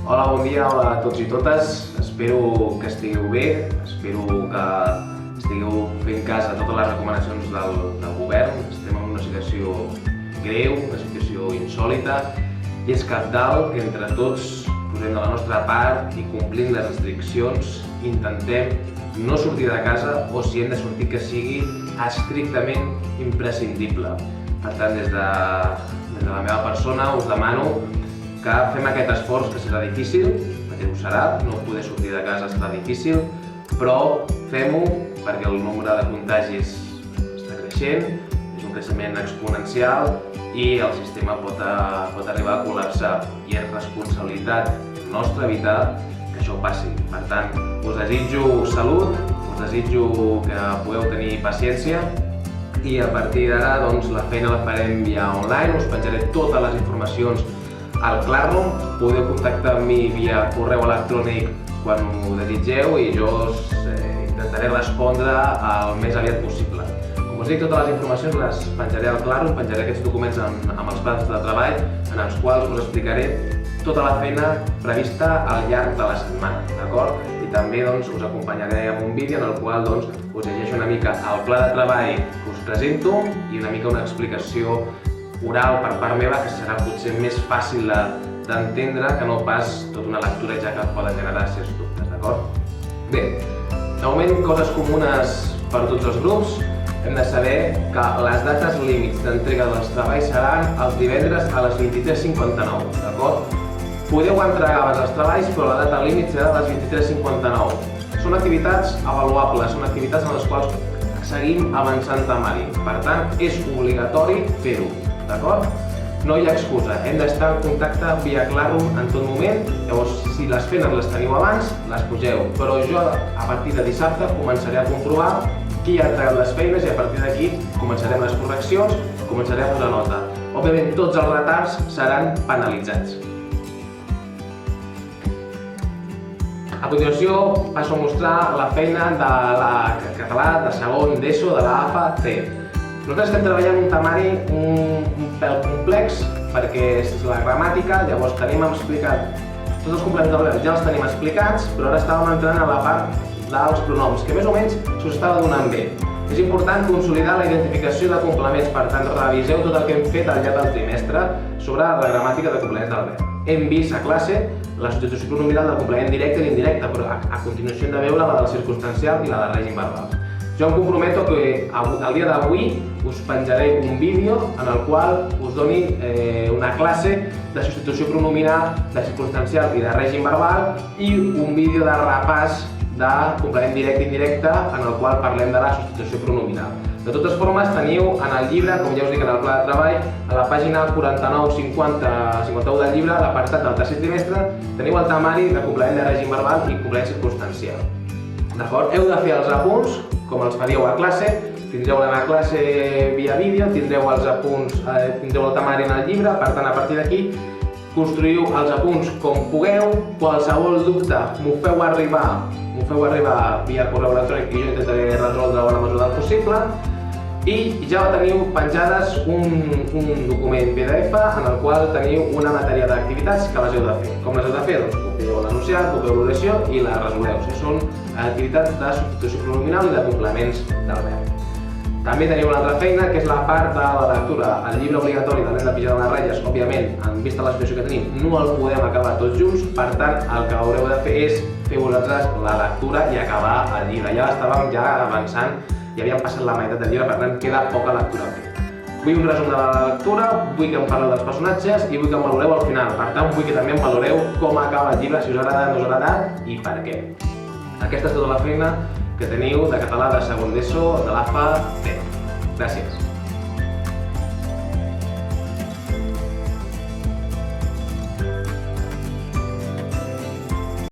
Hola, bon dia, hola a tots i totes. Espero que estigueu bé, espero que estigueu fent cas a totes les recomanacions del govern. Estem en una situació greu, una situació insòlita, i és cabdal que entre tots posem de la nostra part i complint les restriccions intentem no sortir de casa, o si hem de sortir que sigui estrictament imprescindible. Per tant, des de la meva persona us demano que fem aquest esforç, que serà difícil, perquè ho serà, no poder sortir de casa serà difícil, però fem-ho perquè el nombre de contagis està creixent, és un creixement exponencial i el sistema pot arribar a col·lapsar, i és responsabilitat nostra evitar que això passi. Per tant, us desitjo salut, us desitjo que pugueu tenir paciència, i a partir d'ara la feina la farem via online. Us penjaré totes les informacions al Classroom, podeu contactar amb mi via correu electrònic quan ho desitgeu i jo intentaré respondre el més aviat possible. Com us dic, totes les informacions les penjaré al Classroom, penjaré aquests documents amb els plans de treball en els quals us explicaré tota la feina prevista al llarg de la setmana, d'acord? I també us acompanyaré amb un vídeo en el qual us llegeixo una mica el pla de treball que us presento i una mica una explicació oral per part meva, que serà potser més fàcil d'entendre que no pas tota una lectura ja que poden generar certs dubtes, d'acord? Bé, de moment, coses comunes per tots els grups. Hem de saber que les dates límits d'entrega dels treballs seran els divendres a les 23:59, d'acord? Podeu entregar abans els treballs, però la data límit serà a les 23:59. Són activitats avaluables, són activitats en les quals seguim avançant temari. Per tant, és obligatori fer-ho, d'acord? No hi ha excusa, hem d'estar en contacte via Classroom en tot moment. Llavors, si les feines les teniu abans, les pugeu. Però jo, a partir de dissabte, començaré a comprovar qui ha entregat les feines i a partir d'aquí començarem les correccions, començaré a posar nota. Òbviament, tots els retards seran penalitzats. A continuació passo a mostrar la feina de català de segon d'ESO de l'AFA-C. Nosaltres estem treballant un temari un pèl complex perquè és la gramàtica, llavors tenim explicat tots els complements del verb, ja els tenim explicats, però ara estàvem entrant a la part dels pronoms, que més o menys s'us estava donant bé. És important consolidar la identificació de complements, per tant reviseu tot el que hem fet al llarg del trimestre sobre la gramàtica de complements del verb. Hem vist a classe la substitució pronominal del complement directe i indirecte, però a continuació hem de veure la del circumstancial i la del règim verbal. Jo em comprometo que el dia d'avui us penjaré un vídeo en el qual us doni una classe de substitució pronominal, de circumstancial i de règim verbal, i un vídeo de repàs de complement directe i indirecte en el qual parlem de la substitució pronominal. De totes formes, teniu en el llibre, com ja us dic en el pla de treball, a la pàgina 49-51 del llibre, a l'apartat del tercer trimestre, teniu el temari de complement de règim verbal i complement circumstancial. D'acord? Heu de fer els apunts, com els faríeu a classe, tindreu la classe via vídeo, tindreu els apunts, tindreu el temari en el llibre, per tant, a partir d'aquí, construïu els apunts com pugueu. Qualsevol dubte m'ho feu arribar via correu electrònic i jo intentaré resoldre en la mesura del possible. I ja teniu penjades un document PDF en el qual teniu una matèria d'activitats que les heu de fer. Com les heu de fer? Doncs copieu l'enunciat, copieu l'oració i la resoleu. Són activitats de substitució pronominal i de complements del verb. També teniu una altra feina, que és la part de la lectura. El llibre obligatori de l'Hem de Pixar de les Ratlles, òbviament, en vista de la situació que tenim, no el podem acabar tots junts, per tant, el que haureu de fer és fer vosaltres la lectura i acabar el llibre. Ja estàvem avançant, ja havíem passat la meitat del llibre, per tant, queda poca lectura a fer. Vull un resum de la lectura, vull que em parleu dels personatges i vull que em valoreu al final. Per tant, vull que també em valoreu com acaba el llibre, si us ha agradat, no us ha agradat i per què. Aquesta és tota la feina que teniu de català de segon d'ESO de l'AFA-C. Gràcies.